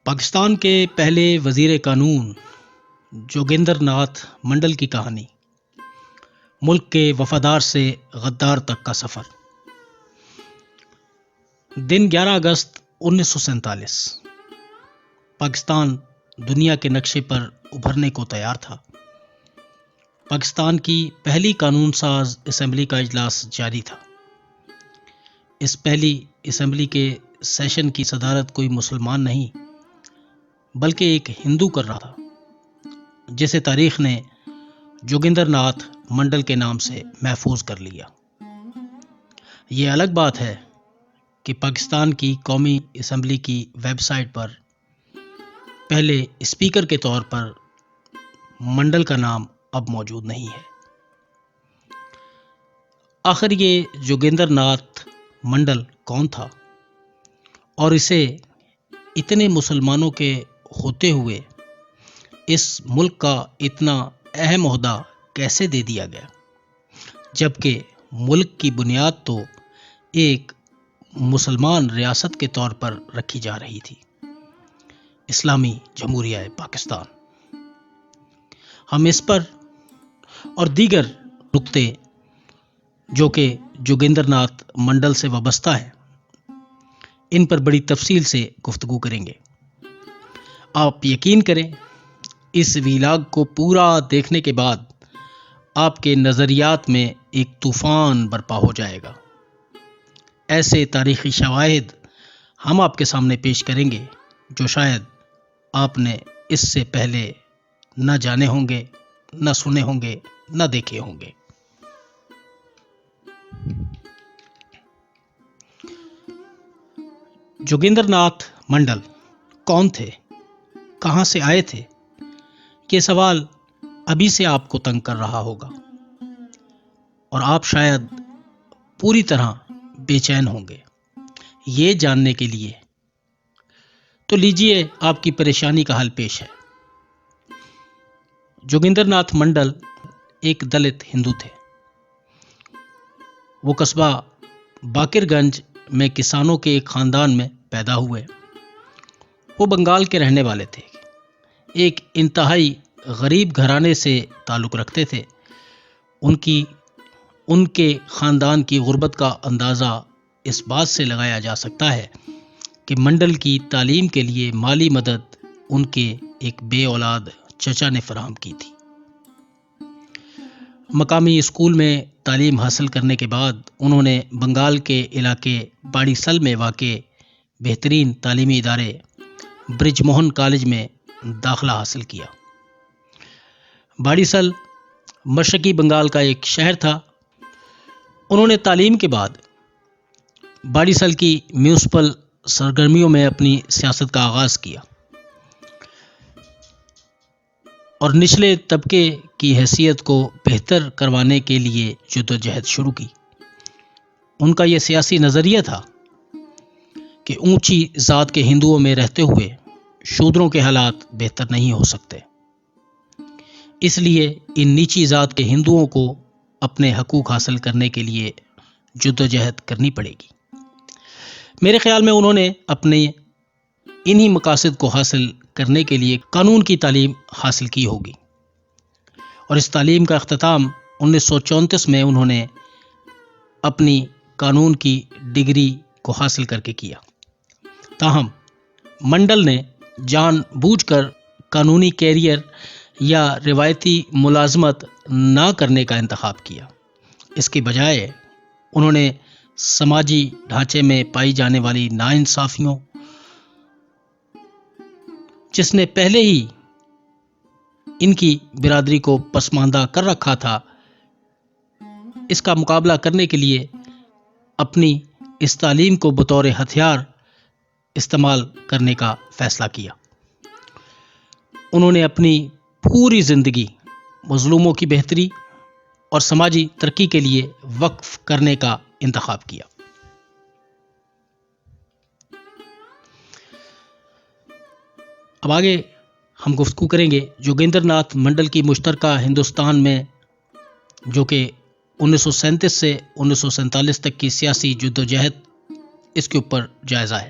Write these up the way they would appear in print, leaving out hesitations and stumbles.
پاکستان کے پہلے وزیر قانون جوگیندر ناتھ منڈل کی کہانی، ملک کے وفادار سے غدار تک کا سفر۔ دن 11 اگست 1947۔ پاکستان دنیا کے نقشے پر ابھرنے کو تیار تھا۔ پاکستان کی پہلی قانون ساز اسمبلی کا اجلاس جاری تھا۔ اس پہلی اسمبلی کے سیشن کی صدارت کوئی مسلمان نہیں بلکہ ایک ہندو کر رہا تھا، جسے تاریخ نے جوگیندر ناتھ منڈل کے نام سے محفوظ کر لیا۔ یہ الگ بات ہے کہ پاکستان کی قومی اسمبلی کی ویب سائٹ پر پہلے اسپیکر کے طور پر منڈل کا نام اب موجود نہیں ہے۔ آخر یہ جوگیندر ناتھ منڈل کون تھا اور اسے اتنے مسلمانوں کے ہوتے ہوئے اس ملک کا اتنا اہم عہدہ کیسے دے دیا گیا، جبکہ ملک کی بنیاد تو ایک مسلمان ریاست کے طور پر رکھی جا رہی تھی، اسلامی جمہوریہ پاکستان۔ ہم اس پر اور دیگر نقطے جو کہ جوگیندر ناتھ منڈل سے وابستہ ہیں، ان پر بڑی تفصیل سے گفتگو کریں گے۔ آپ یقین کریں، اس ویلاگ کو پورا دیکھنے کے بعد آپ کے نظریات میں ایک طوفان برپا ہو جائے گا۔ ایسے تاریخی شواہد ہم آپ کے سامنے پیش کریں گے جو شاید آپ نے اس سے پہلے نہ جانے ہوں گے، نہ سنے ہوں گے، نہ دیکھے ہوں گے۔ جوگیندر ناتھ منڈل کون تھے؟ کہاں سے آئے تھے؟ یہ سوال ابھی سے آپ کو تنگ کر رہا ہوگا اور آپ شاید پوری طرح بے چین ہوں گے یہ جاننے کے لیے۔ تو لیجئے آپ کی پریشانی کا حل پیش ہے۔ جوگیندر ناتھ منڈل ایک دلت ہندو تھے۔ وہ قصبہ باقر گنج میں کسانوں کے ایک خاندان میں پیدا ہوئے۔ وہ بنگال کے رہنے والے تھے، ایک انتہائی غریب گھرانے سے تعلق رکھتے تھے۔ ان کے خاندان کی غربت کا اندازہ اس بات سے لگایا جا سکتا ہے کہ منڈل کی تعلیم کے لیے مالی مدد ان کے ایک بے اولاد چچا نے فراہم کی تھی۔ مقامی اسکول میں تعلیم حاصل کرنے کے بعد انہوں نے بنگال کے علاقے باڑی سل میں واقع بہترین تعلیمی ادارے برج موہن کالج میں داخلہ حاصل کیا۔ باڑی سل مشرقی بنگال کا ایک شہر تھا۔ انہوں نے تعلیم کے بعد باڑی سل کی میونسپل سرگرمیوں میں اپنی سیاست کا آغاز کیا اور نچلے طبقے کی حیثیت کو بہتر کروانے کے لیے جدوجہد شروع کی۔ ان کا یہ سیاسی نظریہ تھا کہ اونچی ذات کے ہندوؤں میں رہتے ہوئے شودروں کے حالات بہتر نہیں ہو سکتے، اس لیے ان نیچی ذات کے ہندوؤں کو اپنے حقوق حاصل کرنے کے لیے جدوجہد کرنی پڑے گی۔ میرے خیال میں انہوں نے اپنے انہی مقاصد کو حاصل کرنے کے لیے قانون کی تعلیم حاصل کی ہوگی، اور اس تعلیم کا اختتام 1934 میں انہوں نے اپنی قانون کی ڈگری کو حاصل کر کے کیا۔ تاہم منڈل نے جان بوجھ کر قانونی کیریئر یا روایتی ملازمت نہ کرنے کا انتخاب کیا۔ اس کے بجائے انہوں نے سماجی ڈھانچے میں پائی جانے والی ناانصافیوں، جس نے پہلے ہی ان کی برادری کو پسماندہ کر رکھا تھا، اس کا مقابلہ کرنے کے لیے اپنی اس تعلیم کو بطور ہتھیار استعمال کرنے کا فیصلہ کیا۔ انہوں نے اپنی پوری زندگی مظلوموں کی بہتری اور سماجی ترقی کے لیے وقف کرنے کا انتخاب کیا۔ اب آگے ہم گفتگو کریں گے جوگیندر ناتھ منڈل کی مشترکہ ہندوستان میں جو کہ 1937 سے 1947 تک کی سیاسی جدوجہد، اس کے اوپر جائزہ ہے۔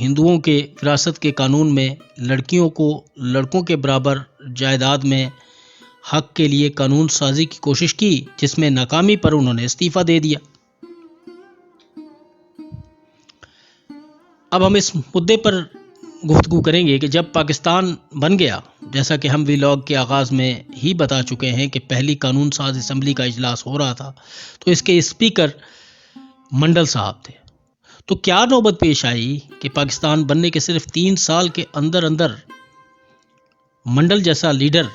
ہندوؤں کے وراثت کے قانون میں لڑکیوں کو لڑکوں کے برابر جائیداد میں حق کے لیے قانون سازی کی کوشش کی، جس میں ناکامی پر انہوں نے استعفیٰ دے دیا۔ اب ہم اس مدعے پر گفتگو کریں گے کہ جب پاکستان بن گیا، جیسا کہ ہم ویلاگ کے آغاز میں ہی بتا چکے ہیں کہ پہلی قانون ساز اسمبلی کا اجلاس ہو رہا تھا تو اس کے اسپیکر منڈل صاحب تھے۔ تو کیا نوبت پیش آئی کہ پاکستان بننے کے صرف 3 سال کے اندر اندر منڈل جیسا لیڈر،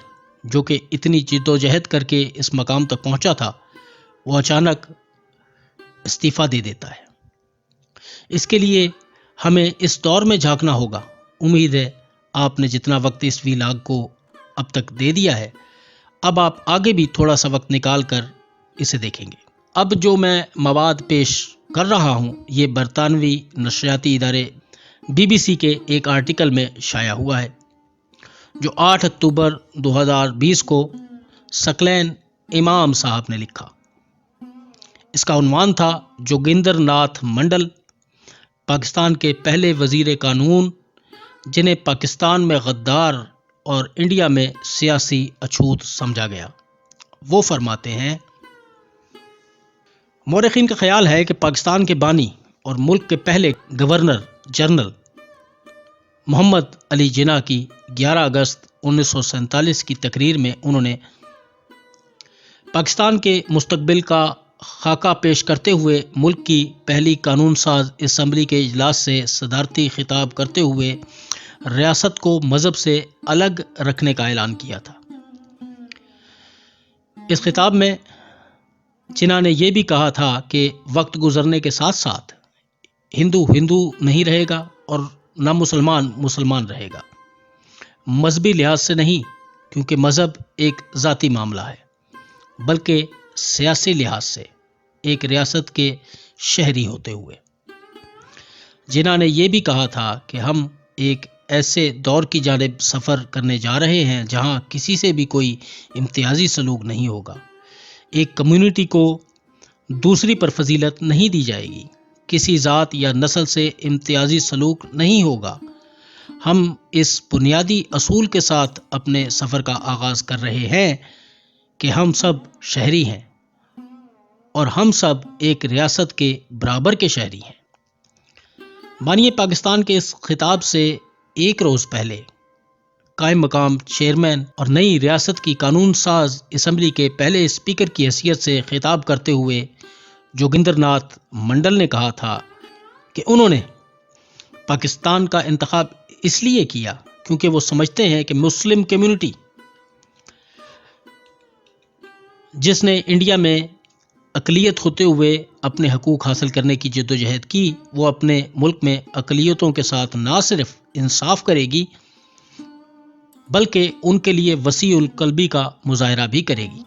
جو کہ اتنی جد و جہد کر کے اس مقام تک پہنچا تھا، وہ اچانک استعفیٰ دے دیتا ہے۔ اس کے لیے ہمیں اس دور میں جھانکنا ہوگا۔ امید ہے آپ نے جتنا وقت اس ویلاگ کو اب تک دے دیا ہے، اب آپ آگے بھی تھوڑا سا وقت نکال کر اسے دیکھیں گے۔ اب جو میں مواد پیش کر رہا ہوں یہ برطانوی نشریاتی ادارے BBC کے ایک آرٹیکل میں شائع ہوا ہے، جو 8 اکتوبر 2020 کو سکلین امام صاحب نے لکھا۔ اس کا عنوان تھا جوگندر ناتھ منڈل، پاکستان کے پہلے وزیر قانون جنہیں پاکستان میں غدار اور انڈیا میں سیاسی اچھوت سمجھا گیا۔ وہ فرماتے ہیں، مورخین کا خیال ہے کہ پاکستان کے بانی اور ملک کے پہلے گورنر جنرل محمد علی جناح کی 11 اگست 1947 کی تقریر میں انہوں نے پاکستان کے مستقبل کا خاکہ پیش کرتے ہوئے ملک کی پہلی قانون ساز اسمبلی کے اجلاس سے صدارتی خطاب کرتے ہوئے ریاست کو مذہب سے الگ رکھنے کا اعلان کیا تھا۔ اس خطاب میں جناح نے یہ بھی کہا تھا کہ وقت گزرنے کے ساتھ ساتھ ہندو ہندو نہیں رہے گا اور نہ مسلمان مسلمان رہے گا، مذہبی لحاظ سے نہیں، کیونکہ مذہب ایک ذاتی معاملہ ہے، بلکہ سیاسی لحاظ سے ایک ریاست کے شہری ہوتے ہوئے۔ جناح نے یہ بھی کہا تھا کہ ہم ایک ایسے دور کی جانب سفر کرنے جا رہے ہیں جہاں کسی سے بھی کوئی امتیازی سلوک نہیں ہوگا، ایک کمیونٹی کو دوسری پر فضیلت نہیں دی جائے گی، کسی ذات یا نسل سے امتیازی سلوک نہیں ہوگا۔ ہم اس بنیادی اصول کے ساتھ اپنے سفر کا آغاز کر رہے ہیں کہ ہم سب شہری ہیں اور ہم سب ایک ریاست کے برابر کے شہری ہیں۔ بانی پاکستان کے اس خطاب سے ایک روز پہلے قائم مقام چیئرمین اور نئی ریاست کی قانون ساز اسمبلی کے پہلے اسپیکر کی حیثیت سے خطاب کرتے ہوئے جوگندر ناتھ منڈل نے کہا تھا کہ انہوں نے پاکستان کا انتخاب اس لیے کیا کیونکہ وہ سمجھتے ہیں کہ مسلم کمیونٹی جس نے انڈیا میں اقلیت ہوتے ہوئے اپنے حقوق حاصل کرنے کی جدوجہد کی، وہ اپنے ملک میں اقلیتوں کے ساتھ نہ صرف انصاف کرے گی بلکہ ان کے لیے وسیع القلبی کا مظاہرہ بھی کرے گی۔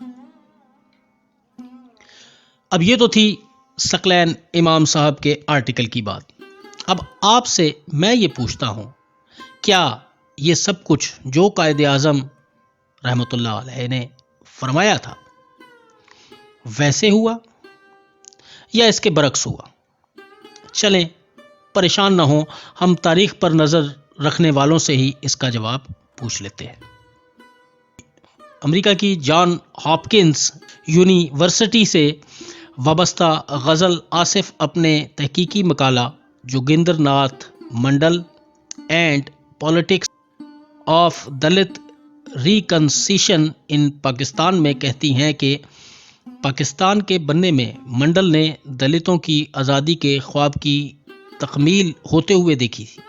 اب یہ تو تھی سکلین امام صاحب کے آرٹیکل کی بات۔ اب آپ سے میں یہ پوچھتا ہوں، کیا یہ سب کچھ جو قائد اعظم رحمۃ اللہ علیہ نے فرمایا تھا ویسے ہوا یا اس کے برعکس ہوا؟ چلیں پریشان نہ ہوں، ہم تاریخ پر نظر رکھنے والوں سے ہی اس کا جواب پوچھ لیتے ہیں۔ امریکہ کی جان ہاپکنس یونیورسٹی سے وابستہ غزل آصف اپنے تحقیقی مقالہ Joginder Nath Mandal and politics of Dalit ریکنسیشن ان پاکستان میں کہتی ہیں کہ پاکستان کے بننے میں منڈل نے دلتوں کی آزادی کے خواب کی تکمیل ہوتے ہوئے دیکھی تھی،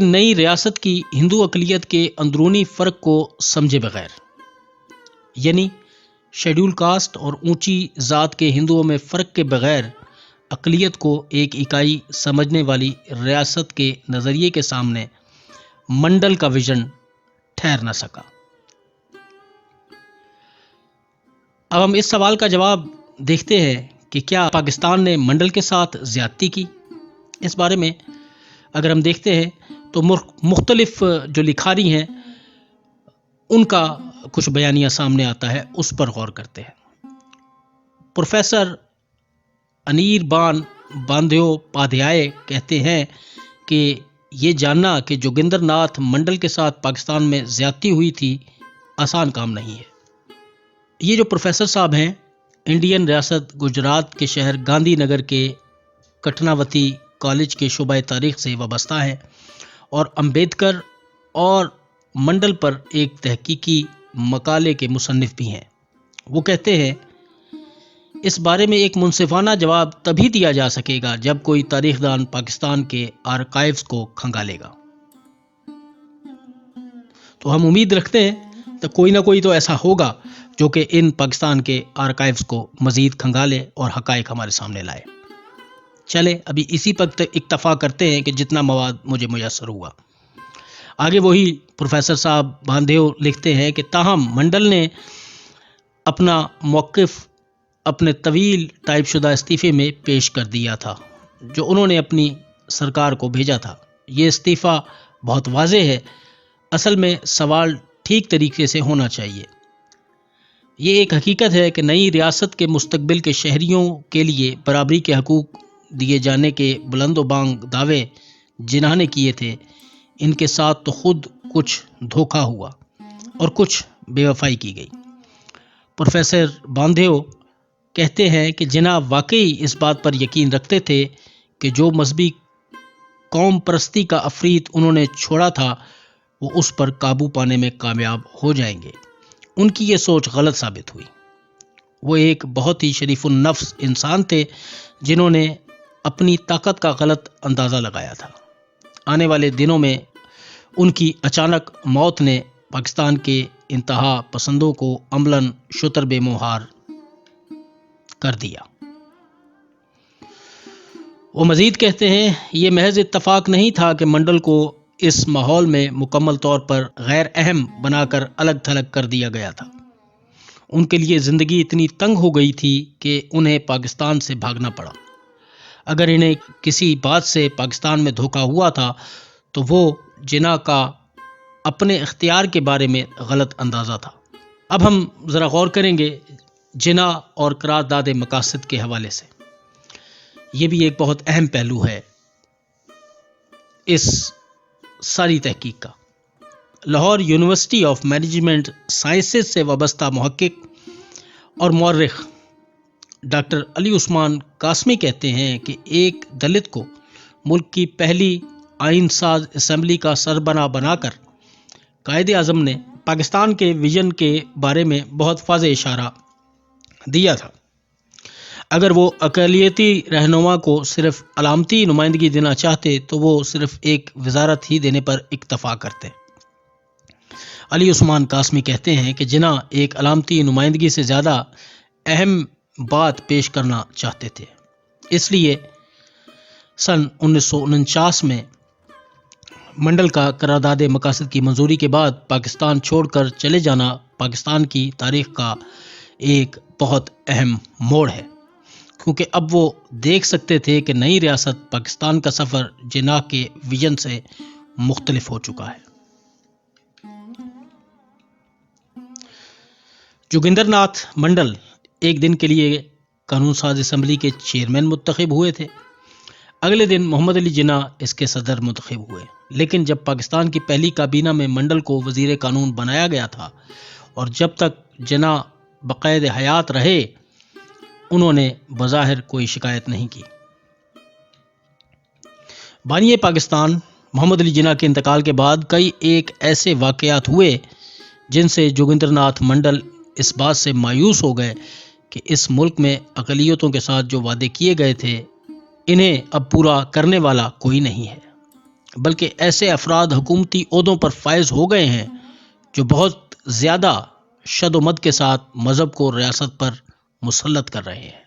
نئی ریاست کی ہندو اقلیت کے اندرونی فرق کو سمجھے بغیر، یعنی شیڈول کاسٹ اور اونچی ذات کے ہندوؤں میں فرق کے بغیر اقلیت کو ایک اکائی سمجھنے والی ریاست کے نظریے کے سامنے منڈل کا ویژن ٹھہر نہ سکا۔ اب ہم اس سوال کا جواب دیکھتے ہیں کہ کیا پاکستان نے منڈل کے ساتھ زیادتی کی؟ اس بارے میں اگر ہم دیکھتے ہیں تو مختلف جو لکھاری ہیں ان کا کچھ بیانیہ سامنے آتا ہے، اس پر غور کرتے ہیں۔ پروفیسر انیر بان باندھیوپادھیائے کہتے ہیں کہ یہ جاننا کہ جوگندر ناتھ منڈل کے ساتھ پاکستان میں زیادتی ہوئی تھی آسان کام نہیں ہے۔ یہ جو پروفیسر صاحب ہیں انڈین ریاست گجرات کے شہر گاندھی نگر کے کٹناوتی کالج کے شعبہ تاریخ سے وابستہ ہیں اور امبیڈکر اور منڈل پر ایک تحقیقی مقالے کے مصنف بھی ہیں۔ وہ کہتے ہیں اس بارے میں ایک منصفانہ جواب تبھی دیا جا سکے گا جب کوئی تاریخ دان پاکستان کے آرکائیوز کو کھنگالے گا۔ تو ہم امید رکھتے ہیں تو کوئی نہ کوئی تو ایسا ہوگا جو کہ ان پاکستان کے آرکائیوز کو مزید کھنگالے اور حقائق ہمارے سامنے لائے۔ چلے ابھی اسی پر اکتفا کرتے ہیں کہ جتنا مواد مجھے میسر ہوا۔ آگے وہی پروفیسر صاحب باندھیو لکھتے ہیں کہ تاہم منڈل نے اپنا موقف اپنے طویل ٹائپ شدہ استعفے میں پیش کر دیا تھا جو انہوں نے اپنی سرکار کو بھیجا تھا۔ یہ استعفیٰ بہت واضح ہے، اصل میں سوال ٹھیک طریقے سے ہونا چاہیے۔ یہ ایک حقیقت ہے کہ نئی ریاست کے مستقبل کے شہریوں کے لیے برابری کے حقوق دیے جانے کے بلند و بانگ دعوے جنہوں نے کیے تھے ان کے ساتھ تو خود کچھ دھوکہ ہوا اور کچھ بے وفائی کی گئی۔ پروفیسر باندھیو کہتے ہیں کہ جناح واقعی اس بات پر یقین رکھتے تھے کہ جو مذہبی قوم پرستی کا عفریت انہوں نے چھوڑا تھا وہ اس پر قابو پانے میں کامیاب ہو جائیں گے۔ ان کی یہ سوچ غلط ثابت ہوئی۔ وہ ایک بہت ہی شریف النفس انسان تھے جنہوں نے اپنی طاقت کا غلط اندازہ لگایا تھا۔ آنے والے دنوں میں ان کی اچانک موت نے پاکستان کے انتہا پسندوں کو عملاً شتر بے مہار کر دیا۔ وہ مزید کہتے ہیں یہ محض اتفاق نہیں تھا کہ منڈل کو اس ماحول میں مکمل طور پر غیر اہم بنا کر الگ تھلگ کر دیا گیا تھا۔ ان کے لیے زندگی اتنی تنگ ہو گئی تھی کہ انہیں پاکستان سے بھاگنا پڑا۔ اگر انہیں کسی بات سے پاکستان میں دھوکہ ہوا تھا تو وہ جناح کا اپنے اختیار کے بارے میں غلط اندازہ تھا۔ اب ہم ذرا غور کریں گے جناح اور قرارداد مقاصد کے حوالے سے۔ یہ بھی ایک بہت اہم پہلو ہے اس ساری تحقیق کا۔ Lahore university of management sciences سے وابستہ محقق اور مورخ ڈاکٹر علی عثمان قاسمی کہتے ہیں کہ ایک دلت کو ملک کی پہلی آئین ساز اسمبلی کا سربراہ بنا کر قائد اعظم نے پاکستان کے ویژن کے بارے میں بہت واضح اشارہ دیا تھا۔ اگر وہ اقلیتی رہنما کو صرف علامتی نمائندگی دینا چاہتے تو وہ صرف ایک وزارت ہی دینے پر اکتفا کرتے۔ علی عثمان قاسمی کہتے ہیں کہ جناح ایک علامتی نمائندگی سے زیادہ اہم بات پیش کرنا چاہتے تھے، اس لیے سن 1949 میں منڈل کا قرارداد مقاصد کی منظوری کے بعد پاکستان چھوڑ کر چلے جانا پاکستان کی تاریخ کا ایک بہت اہم موڑ ہے، کیونکہ اب وہ دیکھ سکتے تھے کہ نئی ریاست پاکستان کا سفر جناح کے ویژن سے مختلف ہو چکا ہے۔ جوگندر ناتھ منڈل ایک دن کے لیے قانون ساز اسمبلی کے چیئرمین منتخب ہوئے تھے۔ اگلے دن محمد علی جناح اس کے صدر منتخب ہوئے، لیکن جب پاکستان کی پہلی کابینہ میں منڈل کو وزیر قانون بنایا گیا تھا اور جب تک جناح بقید حیات رہے انہوں نے بظاہر کوئی شکایت نہیں کی۔ بانی پاکستان محمد علی جناح کے انتقال کے بعد کئی ایک ایسے واقعات ہوئے جن سے جوگندر ناتھ منڈل اس بات سے مایوس ہو گئے کہ اس ملک میں اقلیتوں کے ساتھ جو وعدے کیے گئے تھے انہیں اب پورا کرنے والا کوئی نہیں ہے، بلکہ ایسے افراد حکومتی عہدوں پر فائز ہو گئے ہیں جو بہت زیادہ شد و مد کے ساتھ مذہب کو ریاست پر مسلط کر رہے ہیں۔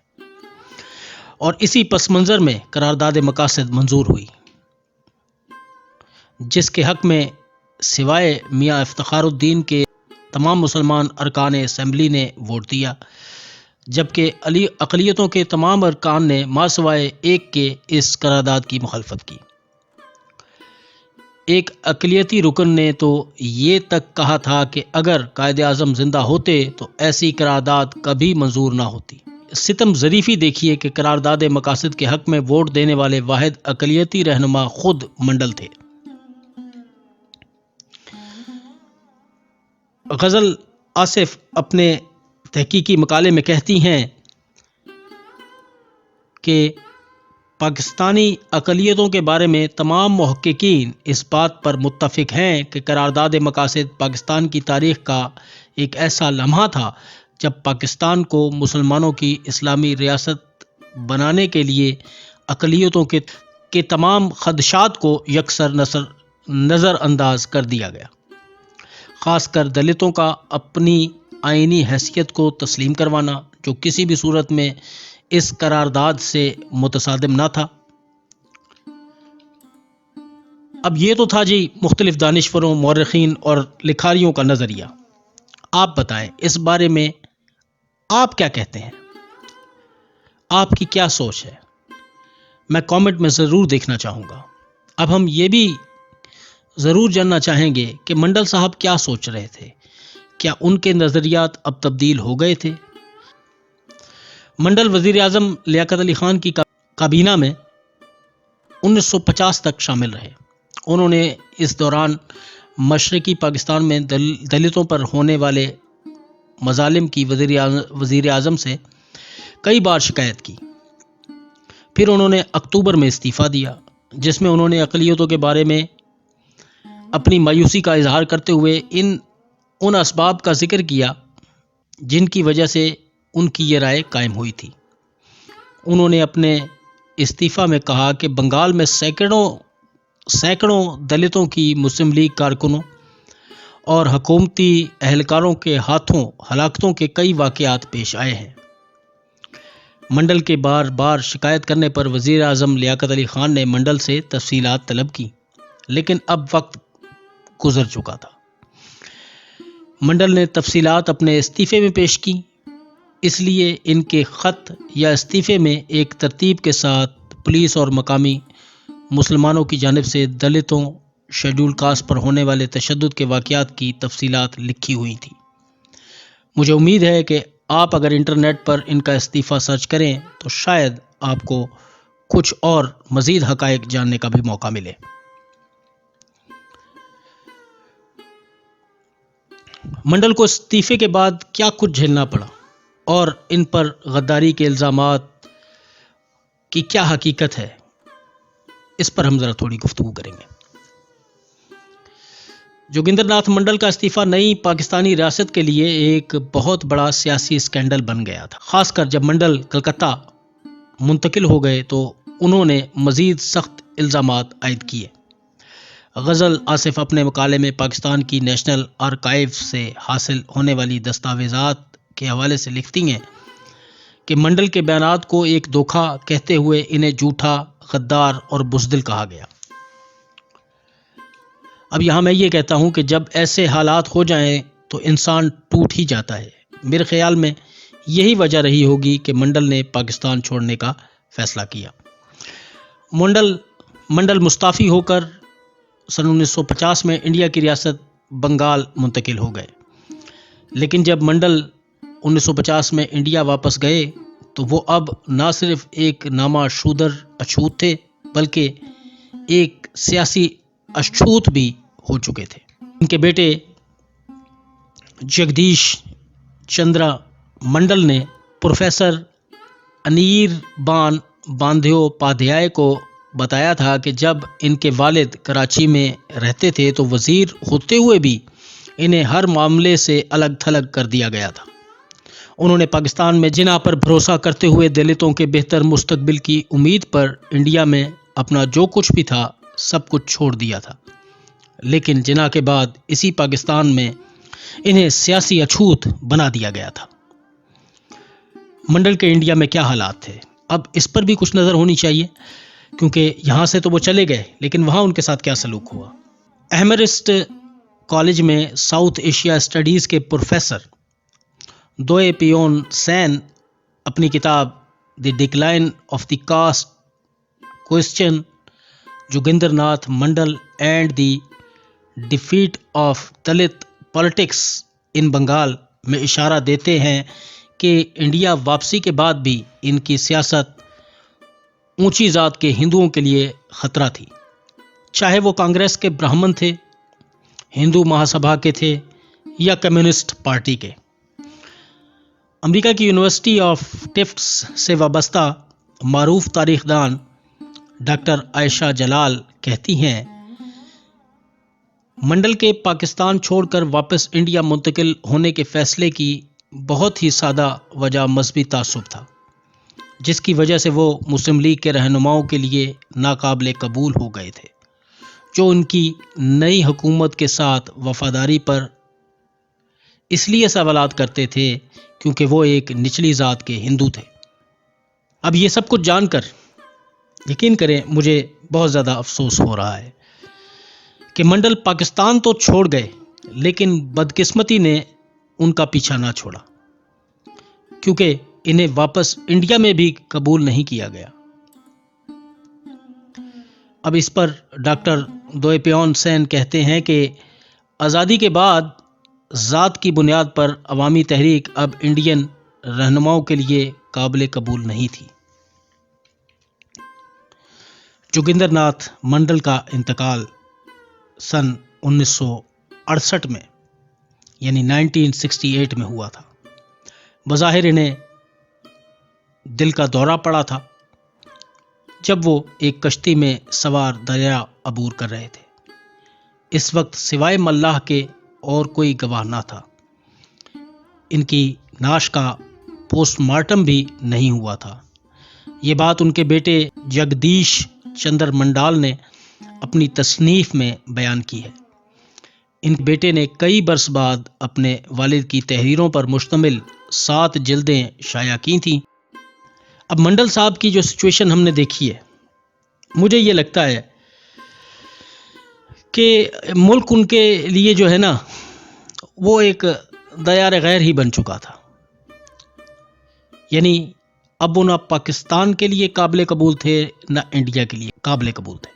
اور اسی پس منظر میں قرارداد مقاصد منظور ہوئی جس کے حق میں سوائے میاں افتخار الدین کے تمام مسلمان ارکان اسمبلی نے ووٹ دیا، جبکہ اقلیتوں کے تمام ارکان نے ما سوائے ایک کے اس قرارداد کی مخالفت کی۔ ایک اقلیتی رکن نے تو یہ تک کہا تھا کہ اگر قائد اعظم زندہ ہوتے تو ایسی قرارداد کبھی منظور نہ ہوتی۔ ستم ظریفی دیکھیے کہ قرارداد مقاصد کے حق میں ووٹ دینے والے واحد اقلیتی رہنما خود منڈل تھے۔ غزل آصف اپنے تحقیقی مقالے میں کہتی ہیں کہ پاکستانی اقلیتوں کے بارے میں تمام محققین اس بات پر متفق ہیں کہ قرارداد مقاصد پاکستان کی تاریخ کا ایک ایسا لمحہ تھا جب پاکستان کو مسلمانوں کی اسلامی ریاست بنانے کے لیے اقلیتوں کے تمام خدشات کو یکسر نظر انداز کر دیا گیا، خاص کر دلتوں کا اپنی آئینی حیثیت کو تسلیم کروانا، جو کسی بھی صورت میں اس قرارداد سے متصادم نہ تھا۔ اب یہ تو تھا جی مختلف دانشوروں، مورخین اور لکھاریوں کا نظریہ۔ آپ بتائیں اس بارے میں آپ کیا کہتے ہیں؟ آپ کی کیا سوچ ہے؟ میں کامنٹ میں ضرور دیکھنا چاہوں گا۔ اب ہم یہ بھی ضرور جاننا چاہیں گے کہ منڈل صاحب کیا سوچ رہے تھے، کیا ان کے نظریات اب تبدیل ہو گئے تھے؟ منڈل وزیر اعظم لیاقت علی خان کی کابینہ میں 1950 تک شامل رہے۔ انہوں نے اس دوران مشرقی پاکستان میں دلتوں پر ہونے والے مظالم کی وزیر اعظم سے کئی بار شکایت کی۔ پھر انہوں نے اکتوبر میں استعفیٰ دیا، جس میں انہوں نے اقلیتوں کے بارے میں اپنی مایوسی کا اظہار کرتے ہوئے ان اسباب کا ذکر کیا جن کی وجہ سے ان کی یہ رائے قائم ہوئی تھی۔ انہوں نے اپنے استعفیٰ میں کہا کہ بنگال میں سینکڑوں دلتوں کی مسلم لیگ کارکنوں اور حکومتی اہلکاروں کے ہاتھوں ہلاکتوں کے کئی واقعات پیش آئے ہیں۔ منڈل کے بار بار شکایت کرنے پر وزیر اعظم لیاقت علی خان نے منڈل سے تفصیلات طلب کی، لیکن اب وقت گزر چکا تھا۔ منڈل نے تفصیلات اپنے استعفے میں پیش کی، اس لیے ان کے خط یا استعفے میں ایک ترتیب کے ساتھ پولیس اور مقامی مسلمانوں کی جانب سے دلتوں، شیڈول کاسٹ پر ہونے والے تشدد کے واقعات کی تفصیلات لکھی ہوئی تھی۔ مجھے امید ہے کہ آپ اگر انٹرنیٹ پر ان کا استعفیٰ سرچ کریں تو شاید آپ کو کچھ اور مزید حقائق جاننے کا بھی موقع ملے۔ منڈل کو استعفے کے بعد کیا کچھ جھیلنا پڑا اور ان پر غداری کے الزامات کی کیا حقیقت ہے، اس پر ہم ذرا تھوڑی گفتگو کریں گے۔ جوگندر ناتھ منڈل کا استعفیٰ نئی پاکستانی ریاست کے لیے ایک بہت بڑا سیاسی اسکینڈل بن گیا تھا، خاص کر جب منڈل کلکتہ منتقل ہو گئے تو انہوں نے مزید سخت الزامات عائد کیے۔ غزل آصف اپنے مقالے میں پاکستان کی نیشنل آرکائیو سے حاصل ہونے والی دستاویزات کے حوالے سے لکھتی ہیں کہ منڈل کے بیانات کو ایک دھوکہ کہتے ہوئے انہیں جھوٹا، غدار اور بزدل کہا گیا۔ اب یہاں میں یہ کہتا ہوں کہ جب ایسے حالات ہو جائیں تو انسان ٹوٹ ہی جاتا ہے۔ میرے خیال میں یہی وجہ رہی ہوگی کہ منڈل نے پاکستان چھوڑنے کا فیصلہ کیا۔ منڈل مستعفی ہو کر سن 1950 میں انڈیا کی ریاست بنگال منتقل ہو گئے، لیکن جب منڈل 1950 میں انڈیا واپس گئے تو وہ اب نہ صرف ایک نامہ شودر اچھوت تھے بلکہ ایک سیاسی اچھوت بھی ہو چکے تھے۔ ان کے بیٹے جگدیش چندرا منڈل نے پروفیسر انیربان باندھیوپادھیائے کو بتایا تھا کہ جب ان کے والد کراچی میں رہتے تھے تو وزیر ہوتے ہوئے بھی انہیں ہر معاملے سے الگ تھلگ کر دیا گیا تھا۔ انہوں نے پاکستان میں جناح پر بھروسہ کرتے ہوئے دلتوں کے بہتر مستقبل کی امید پر انڈیا میں اپنا جو کچھ بھی تھا سب کچھ چھوڑ دیا تھا، لیکن جناح کے بعد اسی پاکستان میں انہیں سیاسی اچھوت بنا دیا گیا تھا۔ منڈل کے انڈیا میں کیا حالات تھے، اب اس پر بھی کچھ نظر ہونی چاہیے، کیونکہ یہاں سے تو وہ چلے گئے لیکن وہاں ان کے ساتھ کیا سلوک ہوا۔ ایمرسٹ کالج میں ساؤتھ ایشیا اسٹڈیز کے پروفیسر دوئے پیون سین اپنی کتاب the decline of the caste question, Jogendra Nath Mandal and the defeat of Dalit politics in Bengal میں اشارہ دیتے ہیں کہ انڈیا واپسی کے بعد بھی ان کی سیاست اونچی ذات کے ہندوؤں کے لیے خطرہ تھی، چاہے وہ کانگریس کے برہمن تھے، ہندو مہاسبھا کے تھے یا کمیونسٹ پارٹی کے۔ امریکہ کی یونیورسٹی آف ٹفٹس سے وابستہ معروف تاریخ دان ڈاکٹر عائشہ جلال کہتی ہیں، منڈل کے پاکستان چھوڑ کر واپس انڈیا منتقل ہونے کے فیصلے کی بہت ہی سادہ وجہ مذہبی تعصب تھا، جس کی وجہ سے وہ مسلم لیگ کے رہنماؤں کے لیے ناقابل قبول ہو گئے تھے، جو ان کی نئی حکومت کے ساتھ وفاداری پر اس لیے سوالات کرتے تھے کیونکہ وہ ایک نچلی ذات کے ہندو تھے۔ اب یہ سب کچھ جان کر یقین کریں مجھے بہت زیادہ افسوس ہو رہا ہے کہ منڈل پاکستان تو چھوڑ گئے لیکن بدقسمتی نے ان کا پیچھا نہ چھوڑا، کیونکہ انہیں واپس انڈیا میں بھی قبول نہیں کیا گیا۔ اب اس پر ڈاکٹر دوئپیون سین کہتے ہیں کہ آزادی کے بعد ذات کی بنیاد پر عوامی تحریک اب انڈین رہنماؤں کے لیے قابل قبول نہیں تھی۔ جوگندر ناتھ منڈل کا انتقال سن 1968 میں یعنی 1968 میں ہوا تھا۔ بظاہر انہیں دل کا دورہ پڑا تھا جب وہ ایک کشتی میں سوار دریا عبور کر رہے تھے۔ اس وقت سوائے ملاح کے اور کوئی گواہ نہ تھا۔ ان کی نعش کا پوسٹ مارٹم بھی نہیں ہوا تھا۔ یہ بات ان کے بیٹے جگدیش چندر منڈال نے اپنی تصنیف میں بیان کی ہے۔ ان بیٹے نے کئی برس بعد اپنے والد کی تحریروں پر مشتمل 7 جلدیں شائع کی تھیں۔ اب منڈل صاحب کی جو سچویشن ہم نے دیکھی ہے، مجھے یہ لگتا ہے کہ ملک ان کے لیے جو ہے نا وہ ایک دیار غیر ہی بن چکا تھا، یعنی اب وہ نہ پاکستان کے لیے قابل قبول تھے نہ انڈیا کے لیے قابل قبول تھے۔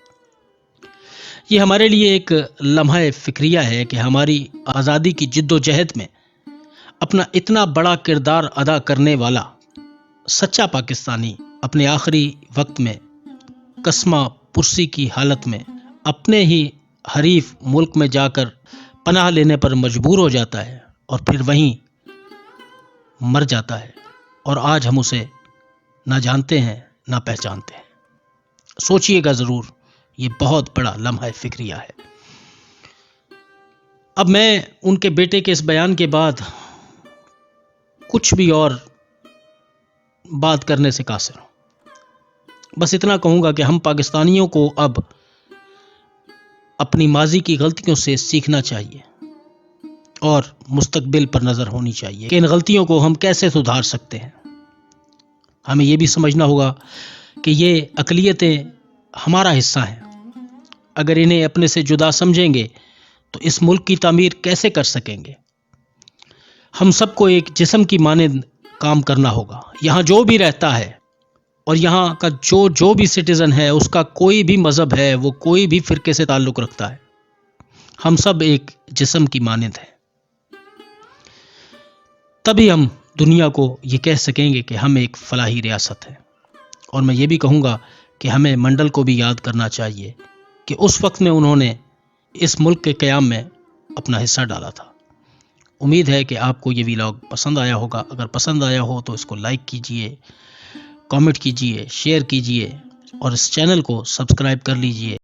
یہ ہمارے لیے ایک لمحہ فکریہ ہے کہ ہماری آزادی کی جد و جہد میں اپنا اتنا بڑا کردار ادا کرنے والا سچا پاکستانی اپنے آخری وقت میں کسمہ پرسی کی حالت میں اپنے ہی حریف ملک میں جا کر پناہ لینے پر مجبور ہو جاتا ہے اور پھر وہیں مر جاتا ہے، اور آج ہم اسے نہ جانتے ہیں نہ پہچانتے ہیں۔ سوچئے گا ضرور، یہ بہت بڑا لمحہ فکریہ ہے۔ اب میں ان کے بیٹے کے اس بیان کے بعد کچھ بھی اور بات کرنے سے قاصر ہوں۔ بس اتنا کہوں گا کہ ہم پاکستانیوں کو اب اپنی ماضی کی غلطیوں سے سیکھنا چاہیے اور مستقبل پر نظر ہونی چاہیے کہ ان غلطیوں کو ہم کیسے سدھار سکتے ہیں۔ ہمیں یہ بھی سمجھنا ہوگا کہ یہ اقلیتیں ہمارا حصہ ہیں۔ اگر انہیں اپنے سے جدا سمجھیں گے تو اس ملک کی تعمیر کیسے کر سکیں گے؟ ہم سب کو ایک جسم کی مانند کام کرنا ہوگا۔ یہاں جو بھی رہتا ہے اور یہاں کا جو بھی سٹیزن ہے، اس کا کوئی بھی مذہب ہے، وہ کوئی بھی فرقے سے تعلق رکھتا ہے، ہم سب ایک جسم کی مانند ہیں۔ تبھی ہم دنیا کو یہ کہہ سکیں گے کہ ہم ایک فلاحی ریاست ہیں۔ اور میں یہ بھی کہوں گا کہ ہمیں منڈل کو بھی یاد کرنا چاہیے کہ اس وقت میں انہوں نے اس ملک کے قیام میں اپنا حصہ ڈالا تھا۔ امید ہے کہ آپ کو یہ ویلاگ پسند آیا ہوگا۔ اگر پسند آیا ہو تو اس کو لائک کیجئے، کامنٹ کیجئے، شیئر کیجئے اور اس چینل کو سبسکرائب کر لیجئے۔